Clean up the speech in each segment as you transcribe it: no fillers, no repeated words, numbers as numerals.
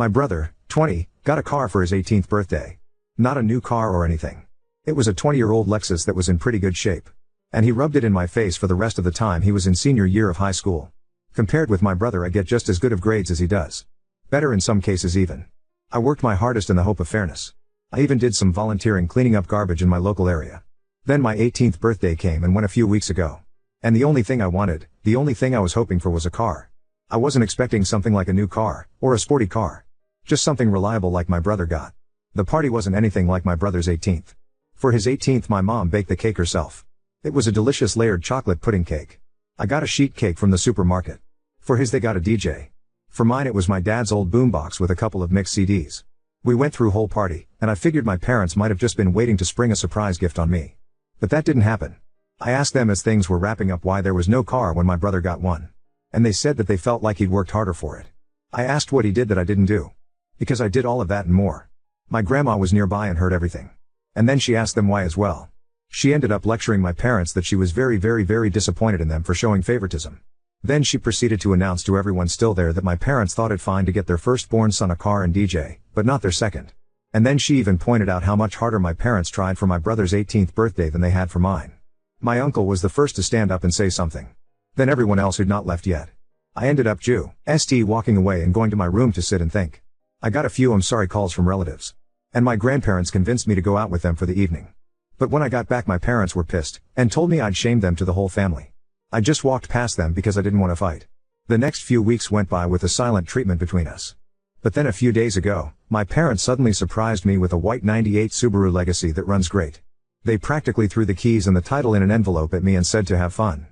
My brother, 20, got a car for his 18th birthday. Not a new car or anything. It was a 20-year-old Lexus that was in pretty good shape. And he rubbed it in my face for the rest of the time he was in senior year of high school. Compared with my brother, I get just as good of grades as he does. Better in some cases even. I worked my hardest in the hope of fairness. I even did some volunteering cleaning up garbage in my local area. Then my 18th birthday came and went a few weeks ago. And the only thing I wanted, the only thing I was hoping for was a car. I wasn't expecting something like a new car, or a sporty car. Just something reliable like my brother got. The party wasn't anything like my brother's 18th. For his 18th, my mom baked the cake herself. It was a delicious layered chocolate pudding cake. I got a sheet cake from the supermarket. For his, they got a DJ. For mine, it was my dad's old boombox with a couple of mixed CDs. We went through whole party, and I figured my parents might have just been waiting to spring a surprise gift on me. But that didn't happen. I asked them as things were wrapping up why there was no car when my brother got one. And they said that they felt like he'd worked harder for it. I asked what he did that I didn't do. Because I did all of that and more. My grandma was nearby and heard everything. And then she asked them why as well. She ended up lecturing my parents that she was very disappointed in them for showing favoritism. Then she proceeded to announce to everyone still there that my parents thought it fine to get their firstborn son a car and DJ, but not their second. And then she even pointed out how much harder my parents tried for my brother's 18th birthday than they had for mine. My uncle was the first to stand up and say something. Then everyone else who'd not left yet. I ended up walking away and going to my room to sit and think. I got a few I'm sorry calls from relatives. And my grandparents convinced me to go out with them for the evening. But when I got back, my parents were pissed, and told me I'd shamed them to the whole family. I just walked past them because I didn't want to fight. The next few weeks went by with a silent treatment between us. But then a few days ago, my parents suddenly surprised me with a white 98 Subaru Legacy that runs great. They practically threw the keys and the title in an envelope at me and said to have fun.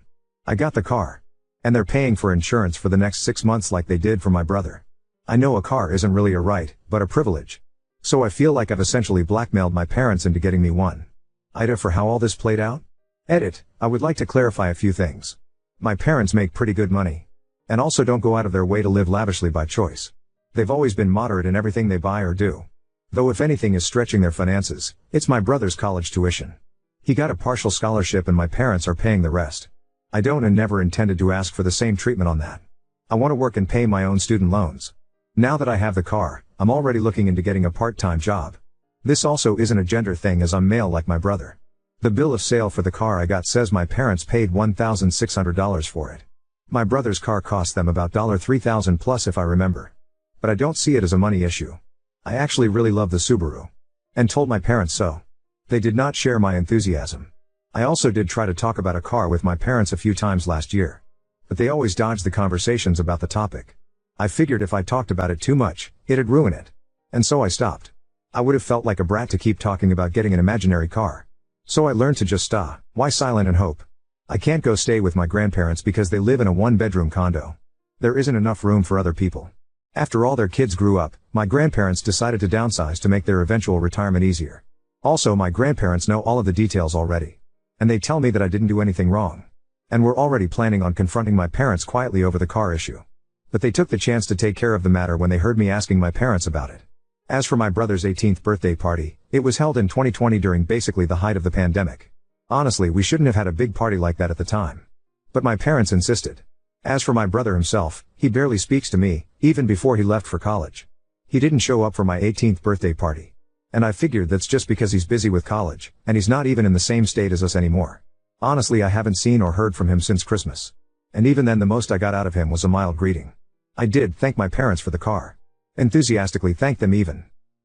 I got the car. And they're paying for insurance for the next 6 months like they did for my brother. I know a car isn't really a right, but a privilege. So I feel like I've essentially blackmailed my parents into getting me one. Ida, for how all this played out? Edit, I would like to clarify a few things. My parents make pretty good money. And also don't go out of their way to live lavishly by choice. They've always been moderate in everything they buy or do. Though if anything is stretching their finances, it's my brother's college tuition. He got a partial scholarship and my parents are paying the rest. I don't and never intended to ask for the same treatment on that. I want to work and pay my own student loans. Now that I have the car, I'm already looking into getting a part-time job. This also isn't a gender thing as I'm male like my brother. The bill of sale for the car I got says my parents paid $1,600 for it. My brother's car cost them about $3,000 plus if I remember. But I don't see it as a money issue. I actually really love the Subaru. And told my parents so. They did not share my enthusiasm. I also did try to talk about a car with my parents a few times last year. But they always dodged the conversations about the topic. I figured if I talked about it too much, it'd ruin it. And so I stopped. I would have felt like a brat to keep talking about getting an imaginary car. So I learned to just why silent and hope. I can't go stay with my grandparents because they live in a one-bedroom condo. There isn't enough room for other people. After all their kids grew up, my grandparents decided to downsize to make their eventual retirement easier. Also, my grandparents know all of the details already. And they tell me that I didn't do anything wrong. And we're already planning on confronting my parents quietly over the car issue. But they took the chance to take care of the matter when they heard me asking my parents about it. As for my brother's 18th birthday party, it was held in 2020 during basically the height of the pandemic. Honestly, we shouldn't have had a big party like that at the time. But my parents insisted. As for my brother himself, he barely speaks to me, even before he left for college. He didn't show up for my 18th birthday party. And I figured that's just because he's busy with college, and he's not even in the same state as us anymore. Honestly, I haven't seen or heard from him since Christmas. And even then the most I got out of him was a mild greeting. I did thank my parents for the car. Enthusiastically thanked them even.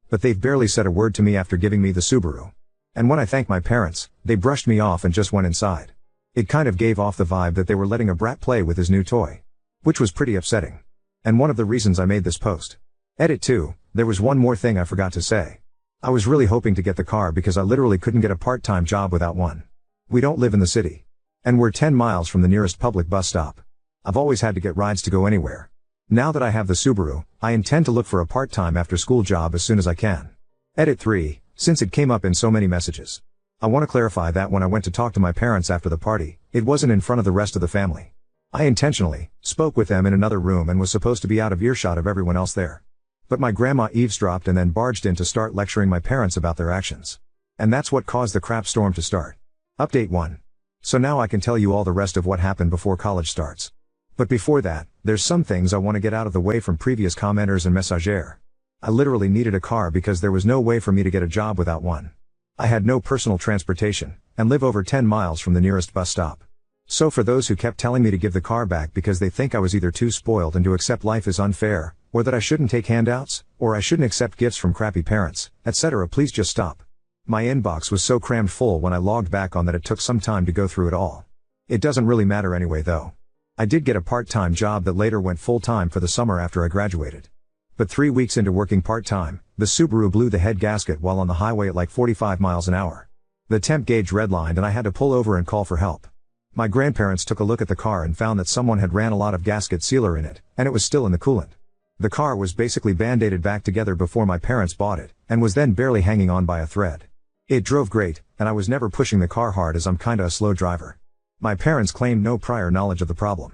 But they've barely said a word to me after giving me the Subaru. And when I thanked my parents, they brushed me off and just went inside. It kind of gave off the vibe that they were letting a brat play with his new toy. Which was pretty upsetting. And one of the reasons I made this post. Edit 2, there was one more thing I forgot to say. I was really hoping to get the car because I literally couldn't get a part-time job without one. We don't live in the city. And we're 10 miles from the nearest public bus stop. I've always had to get rides to go anywhere. Now that I have the Subaru, I intend to look for a part-time after-school job as soon as I can. Edit 3, since it came up in so many messages. I want to clarify that when I went to talk to my parents after the party, it wasn't in front of the rest of the family. I intentionally spoke with them in another room and was supposed to be out of earshot of everyone else there. But my grandma eavesdropped and then barged in to start lecturing my parents about their actions. And that's what caused the crap storm to start. Update 1. So now I can tell you all the rest of what happened before college starts. But before that, there's some things I want to get out of the way from previous commenters and messagers. I literally needed a car because there was no way for me to get a job without one. I had no personal transportation, and live over 10 miles from the nearest bus stop. So for those who kept telling me to give the car back because they think I was either too spoiled and to accept life is unfair, or that I shouldn't take handouts, or I shouldn't accept gifts from crappy parents, etc., please just stop. My inbox was so crammed full when I logged back on that it took some time to go through it all. It doesn't really matter anyway though. I did get a part-time job that later went full-time for the summer after I graduated. But 3 weeks into working part-time, the Subaru blew the head gasket while on the highway at like 45 miles an hour. The temp gauge redlined and I had to pull over and call for help. My grandparents took a look at the car and found that someone had ran a lot of gasket sealer in it, and it was still in the coolant. The car was basically band-aided back together before my parents bought it, and was then barely hanging on by a thread. It drove great, and I was never pushing the car hard as I'm kinda a slow driver. My parents claimed no prior knowledge of the problem.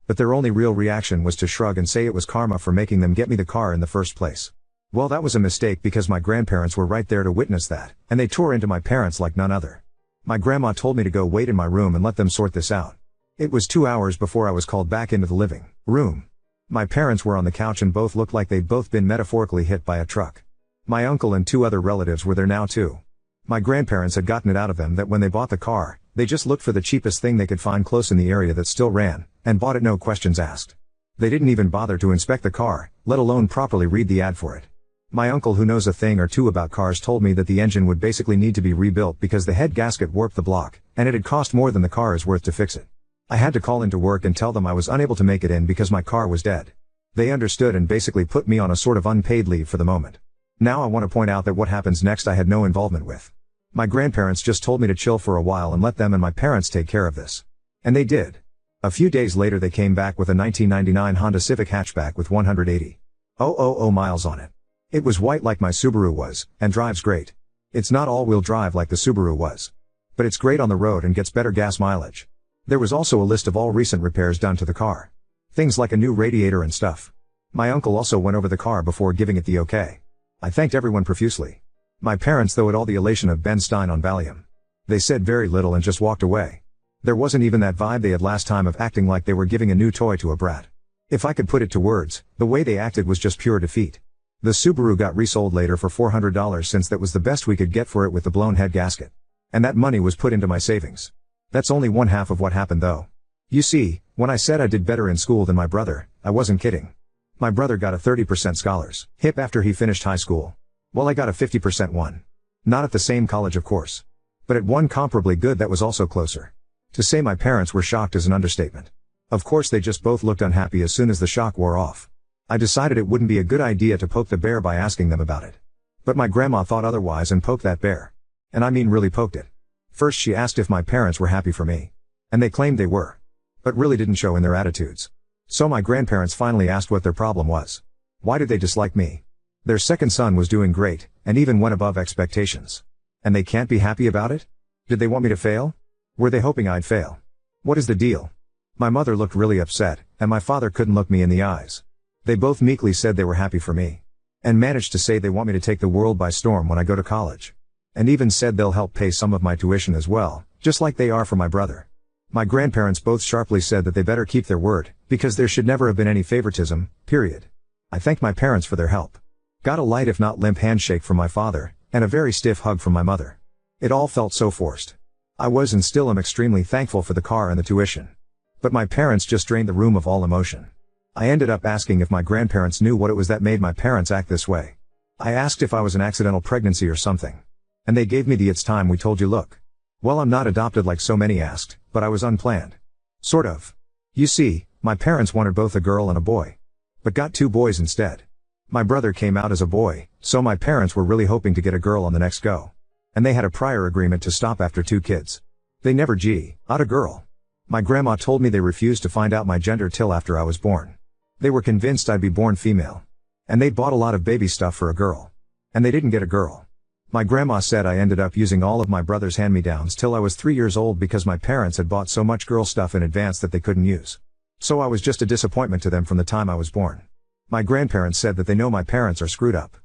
But their only real reaction was to shrug and say it was karma for making them get me the car in the first place. Well, that was a mistake because my grandparents were right there to witness that, and they tore into my parents like none other. My grandma told me to go wait in my room and let them sort this out. It was 2 hours before I was called back into the living room. My parents were on the couch and both looked like they'd both been metaphorically hit by a truck. My uncle and 2 other relatives were there now too. My grandparents had gotten it out of them that when they bought the car, they just looked for the cheapest thing they could find close in the area that still ran, and bought it no questions asked. They didn't even bother to inspect the car, let alone properly read the ad for it. My uncle, who knows a thing or two about cars, told me that the engine would basically need to be rebuilt because the head gasket warped the block, and it had cost more than the car is worth to fix it. I had to call into work and tell them I was unable to make it in because my car was dead. They understood and basically put me on a sort of unpaid leave for the moment. Now I want to point out that what happens next I had no involvement with. My grandparents just told me to chill for a while and let them and my parents take care of this. And they did. A few days later they came back with a 1999 Honda Civic hatchback with 180,000 miles on it. It was white like my Subaru was, and drives great. It's not all-wheel drive like the Subaru was. But it's great on the road and gets better gas mileage. There was also a list of all recent repairs done to the car. Things like a new radiator and stuff. My uncle also went over the car before giving it the okay. I thanked everyone profusely. My parents though had all the elation of Ben Stein on Valium. They said very little and just walked away. There wasn't even that vibe they had last time of acting like they were giving a new toy to a brat. If I could put it to words, the way they acted was just pure defeat. The Subaru got resold later for $400 since that was the best we could get for it with the blown head gasket. And that money was put into my savings. That's only one half of what happened though. You see, when I said I did better in school than my brother, I wasn't kidding. My brother got a 30% scholarship after he finished high school. Well, I got a 50% one. Not at the same college of course. But at one comparably good that was also closer. To say my parents were shocked is an understatement. Of course they just both looked unhappy as soon as the shock wore off. I decided it wouldn't be a good idea to poke the bear by asking them about it. But my grandma thought otherwise and poked that bear. And I mean really poked it. First she asked if my parents were happy for me. And they claimed they were. But really didn't show in their attitudes. So my grandparents finally asked what their problem was. Why did they dislike me? Their second son was doing great, and even went above expectations. And they can't be happy about it? Did they want me to fail? Were they hoping I'd fail? What is the deal? My mother looked really upset, and my father couldn't look me in the eyes. They both meekly said they were happy for me. And managed to say they want me to take the world by storm when I go to college. And even said they'll help pay some of my tuition as well, just like they are for my brother. My grandparents both sharply said that they better keep their word, because there should never have been any favoritism, period. I thanked my parents for their help. Got a light if not limp handshake from my father, and a very stiff hug from my mother. It all felt so forced. I was and still am extremely thankful for the car and the tuition. But my parents just drained the room of all emotion. I ended up asking if my grandparents knew what it was that made my parents act this way. I asked if I was an accidental pregnancy or something. And they gave me the "it's time we told you" look. Well, I'm not adopted like so many asked, but I was unplanned. Sort of. You see, my parents wanted both a girl and a boy. But got 2 boys instead. My brother came out as a boy, so my parents were really hoping to get a girl on the next go. And they had a prior agreement to stop after 2 kids. They never got a girl. My grandma told me they refused to find out my gender till after I was born. They were convinced I'd be born female. And they'd bought a lot of baby stuff for a girl. And they didn't get a girl. My grandma said I ended up using all of my brother's hand-me-downs till I was 3 years old because my parents had bought so much girl stuff in advance that they couldn't use. So I was just a disappointment to them from the time I was born. My grandparents said that they know my parents are screwed up.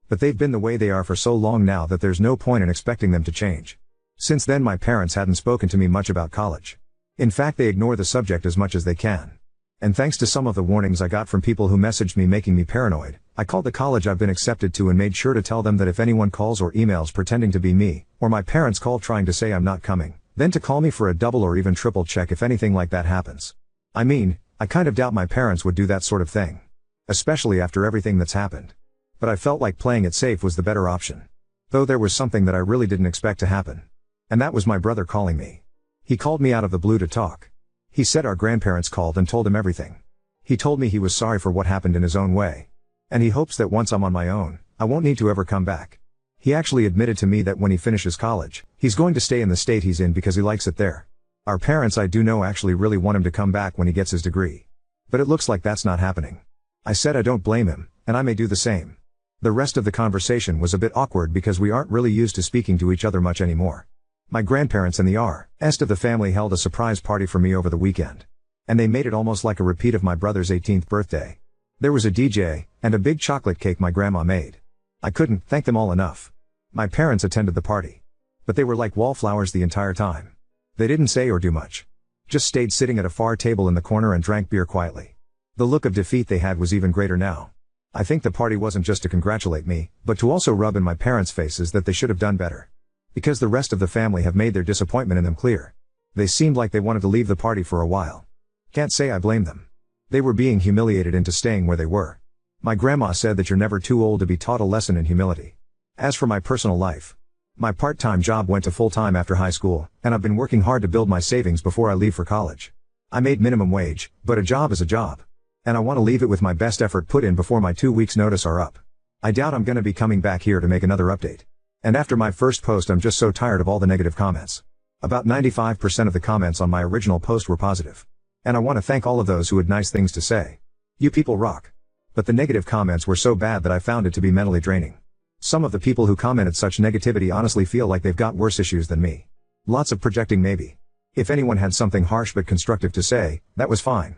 But they've been the way they are for so long now that there's no point in expecting them to change. Since then my parents hadn't spoken to me much about college. In fact they ignore the subject as much as they can. And thanks to some of the warnings I got from people who messaged me making me paranoid, I called the college I've been accepted to and made sure to tell them that if anyone calls or emails pretending to be me, or my parents call trying to say I'm not coming, then to call me for a double or even triple check if anything like that happens. I mean, I kind of doubt my parents would do that sort of thing. Especially after everything that's happened. But I felt like playing it safe was the better option. Though there was something that I really didn't expect to happen. And that was my brother calling me. He called me out of the blue to talk. He said our grandparents called and told him everything. He told me he was sorry for what happened in his own way. And he hopes that once I'm on my own, I won't need to ever come back. He actually admitted to me that when he finishes college, he's going to stay in the state he's in because he likes it there. Our parents I do know actually really want him to come back when he gets his degree. But it looks like that's not happening. I said I don't blame him, and I may do the same. The rest of the conversation was a bit awkward because we aren't really used to speaking to each other much anymore. My grandparents and the rest of the family held a surprise party for me over the weekend. And they made it almost like a repeat of my brother's 18th birthday. There was a DJ, and a big chocolate cake my grandma made. I couldn't thank them all enough. My parents attended the party. But they were like wallflowers the entire time. They didn't say or do much. Just stayed sitting at a far table in the corner and drank beer quietly. The look of defeat they had was even greater now. I think the party wasn't just to congratulate me, but to also rub in my parents' faces that they should have done better. Because the rest of the family have made their disappointment in them clear. They seemed like they wanted to leave the party for a while. Can't say I blame them. They were being humiliated into staying where they were. My grandma said that you're never too old to be taught a lesson in humility. As for my personal life, my part-time job went to full-time after high school, and I've been working hard to build my savings before I leave for college. I made minimum wage, but a job is a job. And I want to leave it with my best effort put in before my 2 weeks notice are up. I doubt I'm gonna be coming back here to make another update. And after my first post I'm just so tired of all the negative comments. About 95% of the comments on my original post were positive. And I want to thank all of those who had nice things to say. You people rock. But the negative comments were so bad that I found it to be mentally draining. Some of the people who commented such negativity honestly feel like they've got worse issues than me. Lots of projecting maybe. If anyone had something harsh but constructive to say, that was fine.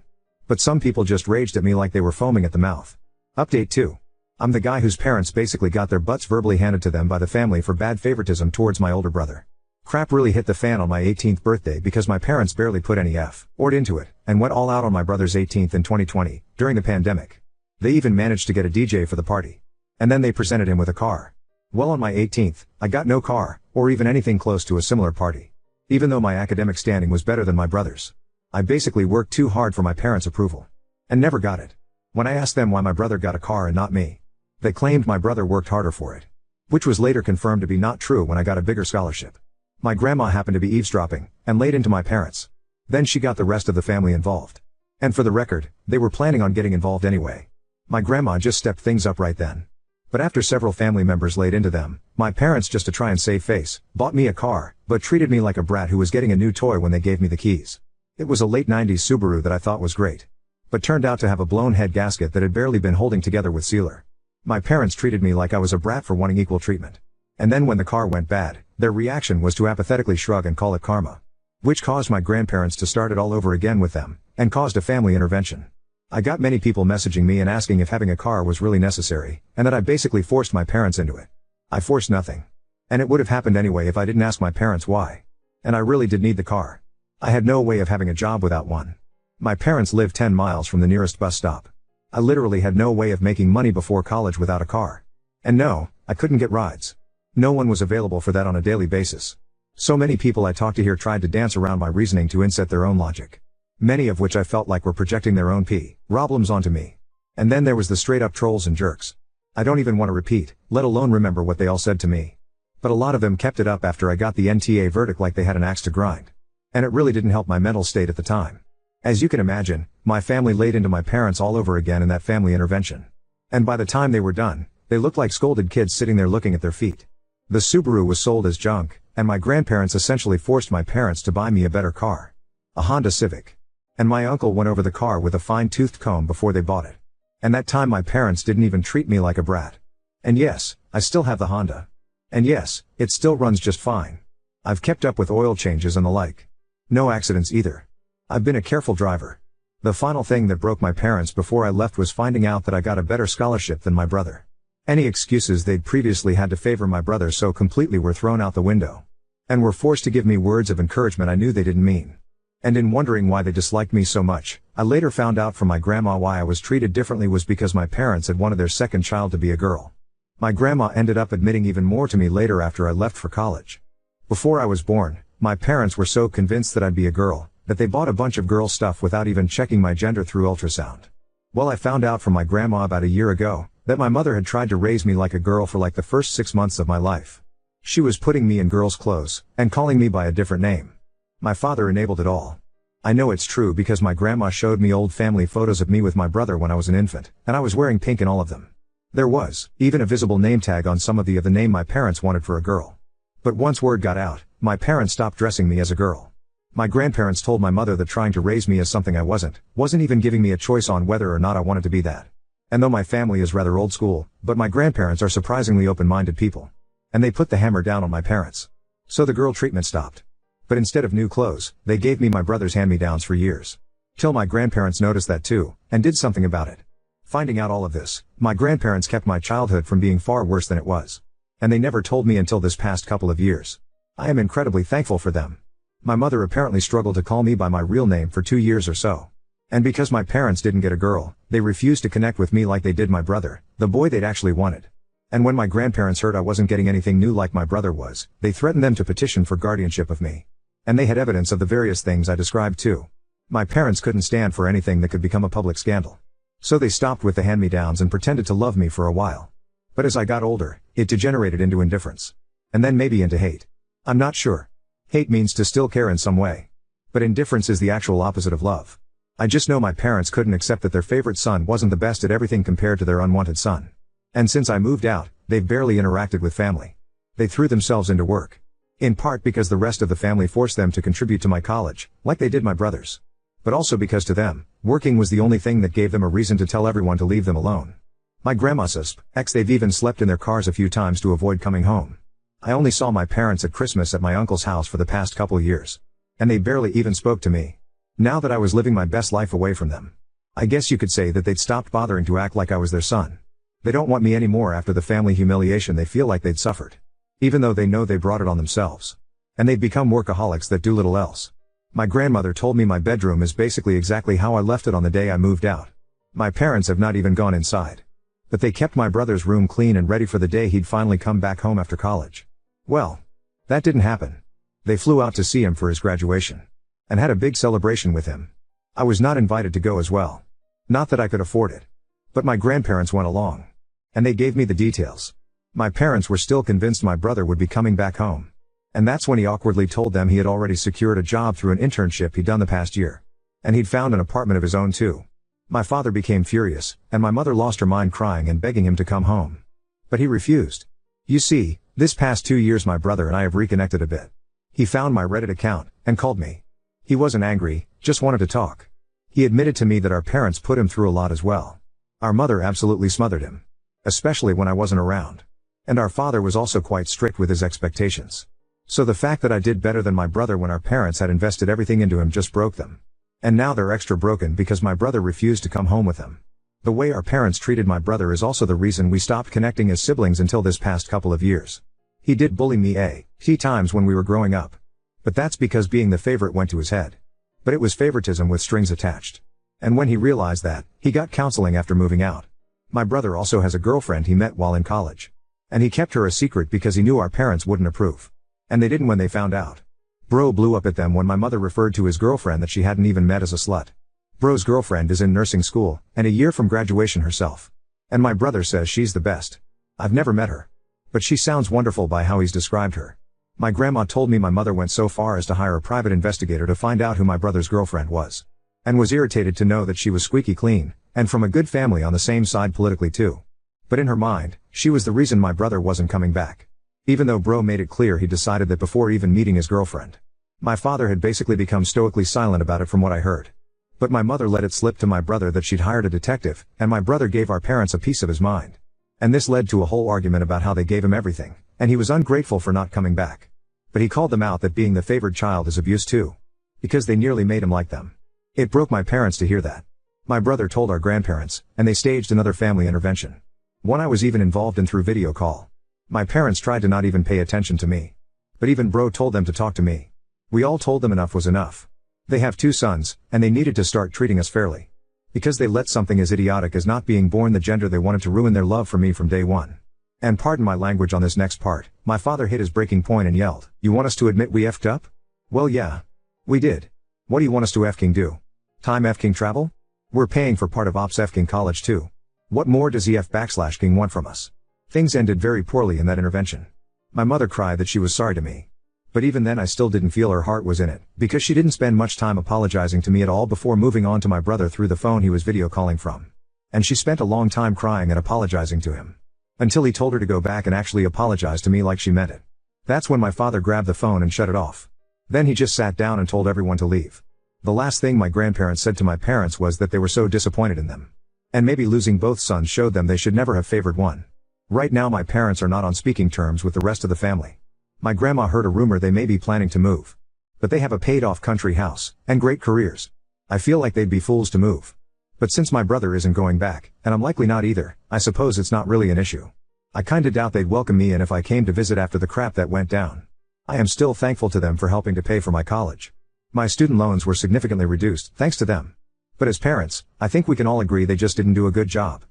But some people just raged at me like they were foaming at the mouth. Update 2. I'm the guy whose parents basically got their butts verbally handed to them by the family for bad favoritism towards my older brother. Crap really hit the fan on my 18th birthday because my parents barely put any effort into it, and went all out on my brother's 18th in 2020, during the pandemic. They even managed to get a DJ for the party. And then they presented him with a car. Well, on my 18th, I got no car, or even anything close to a similar party. Even though my academic standing was better than my brother's. I basically worked too hard for my parents' approval. And never got it. When I asked them why my brother got a car and not me, they claimed my brother worked harder for it. Which was later confirmed to be not true when I got a bigger scholarship. My grandma happened to be eavesdropping, and laid into my parents. Then she got the rest of the family involved. And for the record, they were planning on getting involved anyway. My grandma just stepped things up right then. But after several family members laid into them, my parents, just to try and save face, bought me a car, but treated me like a brat who was getting a new toy when they gave me the keys. It was a late 90s Subaru that I thought was great. But turned out to have a blown head gasket that had barely been holding together with sealer. My parents treated me like I was a brat for wanting equal treatment. And then when the car went bad, their reaction was to apathetically shrug and call it karma. Which caused my grandparents to start it all over again with them, and caused a family intervention. I got many people messaging me and asking if having a car was really necessary, and that I basically forced my parents into it. I forced nothing. And it would have happened anyway if I didn't ask my parents why. And I really did need the car. I had no way of having a job without one. My parents lived 10 miles from the nearest bus stop. I literally had no way of making money before college without a car. And no, I couldn't get rides. No one was available for that on a daily basis. So many people I talked to here tried to dance around my reasoning to inset their own logic. Many of which I felt like were projecting their own problems onto me. And then there was the straight up trolls and jerks. I don't even want to repeat, let alone remember what they all said to me. But a lot of them kept it up after I got the NTA verdict like they had an axe to grind. And it really didn't help my mental state at the time. As you can imagine, my family laid into my parents all over again in that family intervention. And by the time they were done, they looked like scolded kids sitting there looking at their feet. The Subaru was sold as junk, and my grandparents essentially forced my parents to buy me a better car. A Honda Civic. And my uncle went over the car with a fine-toothed comb before they bought it. And that time my parents didn't even treat me like a brat. And yes, I still have the Honda. And yes, it still runs just fine. I've kept up with oil changes and the like. No accidents either. I've been a careful driver. The final thing that broke my parents before I left was finding out that I got a better scholarship than my brother. Any excuses they'd previously had to favor my brother so completely were thrown out the window. And were forced to give me words of encouragement I knew they didn't mean. And in wondering why they disliked me so much, I later found out from my grandma why I was treated differently was because my parents had wanted their second child to be a girl. My grandma ended up admitting even more to me later after I left for college. Before I was born, my parents were so convinced that I'd be a girl, that they bought a bunch of girl stuff without even checking my gender through ultrasound. Well, I found out from my grandma about a year ago, that my mother had tried to raise me like a girl for like the first 6 months of my life. She was putting me in girls' clothes, and calling me by a different name. My father enabled it all. I know it's true because my grandma showed me old family photos of me with my brother when I was an infant, and I was wearing pink in all of them. There was even a visible name tag on some of the name my parents wanted for a girl. But once word got out, my parents stopped dressing me as a girl. My grandparents told my mother that trying to raise me as something I wasn't even giving me a choice on whether or not I wanted to be that. And though my family is rather old school, but my grandparents are surprisingly open-minded people. And they put the hammer down on my parents. So the girl treatment stopped. But instead of new clothes, they gave me my brother's hand-me-downs for years. Till my grandparents noticed that too, and did something about it. Finding out all of this, my grandparents kept my childhood from being far worse than it was. And they never told me until this past couple of years. I am incredibly thankful for them. My mother apparently struggled to call me by my real name for 2 years or so. And because my parents didn't get a girl, they refused to connect with me like they did my brother, the boy they'd actually wanted. And when my grandparents heard I wasn't getting anything new like my brother was, they threatened them to petition for guardianship of me. And they had evidence of the various things I described too. My parents couldn't stand for anything that could become a public scandal. So they stopped with the hand-me-downs and pretended to love me for a while. But as I got older, it degenerated into indifference. And then maybe into hate. I'm not sure. Hate means to still care in some way. But indifference is the actual opposite of love. I just know my parents couldn't accept that their favorite son wasn't the best at everything compared to their unwanted son. And since I moved out, they've barely interacted with family. They threw themselves into work. In part because the rest of the family forced them to contribute to my college, like they did my brothers. But also because to them, working was the only thing that gave them a reason to tell everyone to leave them alone. My grandma says, they've even slept in their cars a few times to avoid coming home. I only saw my parents at Christmas at my uncle's house for the past couple of years. And they barely even spoke to me. Now that I was living my best life away from them. I guess you could say that they'd stopped bothering to act like I was their son. They don't want me anymore after the family humiliation they feel like they'd suffered. Even though they know they brought it on themselves. And they've become workaholics that do little else. My grandmother told me my bedroom is basically exactly how I left it on the day I moved out. My parents have not even gone inside. But they kept my brother's room clean and ready for the day he'd finally come back home after college. Well, that didn't happen. They flew out to see him for his graduation. And had a big celebration with him. I was not invited to go as well. Not that I could afford it. But my grandparents went along. And they gave me the details. My parents were still convinced my brother would be coming back home. And that's when he awkwardly told them he had already secured a job through an internship he'd done the past year. And he'd found an apartment of his own too. My father became furious, and my mother lost her mind crying and begging him to come home. But he refused. You see, this past 2 years my brother and I have reconnected a bit. He found my Reddit account, and called me. He wasn't angry, just wanted to talk. He admitted to me that our parents put him through a lot as well. Our mother absolutely smothered him. Especially when I wasn't around. And our father was also quite strict with his expectations. So the fact that I did better than my brother when our parents had invested everything into him just broke them. And now they're extra broken because my brother refused to come home with them. The way our parents treated my brother is also the reason we stopped connecting as siblings until this past couple of years. He did bully me few times when we were growing up. But that's because being the favorite went to his head. But it was favoritism with strings attached. And when he realized that, he got counseling after moving out. My brother also has a girlfriend he met while in college. And he kept her a secret because he knew our parents wouldn't approve. And they didn't when they found out. Bro blew up at them when my mother referred to his girlfriend that she hadn't even met as a slut. Bro's girlfriend is in nursing school, and a year from graduation herself. And my brother says she's the best. I've never met her. But she sounds wonderful by how he's described her. My grandma told me my mother went so far as to hire a private investigator to find out who my brother's girlfriend was. And was irritated to know that she was squeaky clean, and from a good family on the same side politically too. But in her mind, she was the reason my brother wasn't coming back. Even though bro made it clear he decided that before even meeting his girlfriend. My father had basically become stoically silent about it from what I heard. But my mother let it slip to my brother that she'd hired a detective, and my brother gave our parents a piece of his mind. And this led to a whole argument about how they gave him everything, and he was ungrateful for not coming back. But he called them out that being the favored child is abuse too. Because they nearly made him like them. It broke my parents to hear that. My brother told our grandparents, and they staged another family intervention. One I was even involved in through video call. My parents tried to not even pay attention to me. But even bro told them to talk to me. We all told them enough was enough. They have 2 sons, and they needed to start treating us fairly. Because they let something as idiotic as not being born the gender they wanted to ruin their love for me from day one. And pardon my language on this next part, my father hit his breaking point and yelled, "You want us to admit we effed up?" Well yeah. We did. What do you want us to effing do? Time effing travel? We're paying for part of Ops effing college too. What more does EF/King want from us? Things ended very poorly in that intervention. My mother cried that she was sorry to me. But even then I still didn't feel her heart was in it, because she didn't spend much time apologizing to me at all before moving on to my brother through the phone he was video calling from. And she spent a long time crying and apologizing to him. Until he told her to go back and actually apologize to me like she meant it. That's when my father grabbed the phone and shut it off. Then he just sat down and told everyone to leave. The last thing my grandparents said to my parents was that they were so disappointed in them. And maybe losing both sons showed them they should never have favored one. Right now my parents are not on speaking terms with the rest of the family. My grandma heard a rumor they may be planning to move. But they have a paid-off country house, and great careers. I feel like they'd be fools to move. But since my brother isn't going back, and I'm likely not either, I suppose it's not really an issue. I kinda doubt they'd welcome me in if I came to visit after the crap that went down. I am still thankful to them for helping to pay for my college. My student loans were significantly reduced, thanks to them. But as parents, I think we can all agree they just didn't do a good job.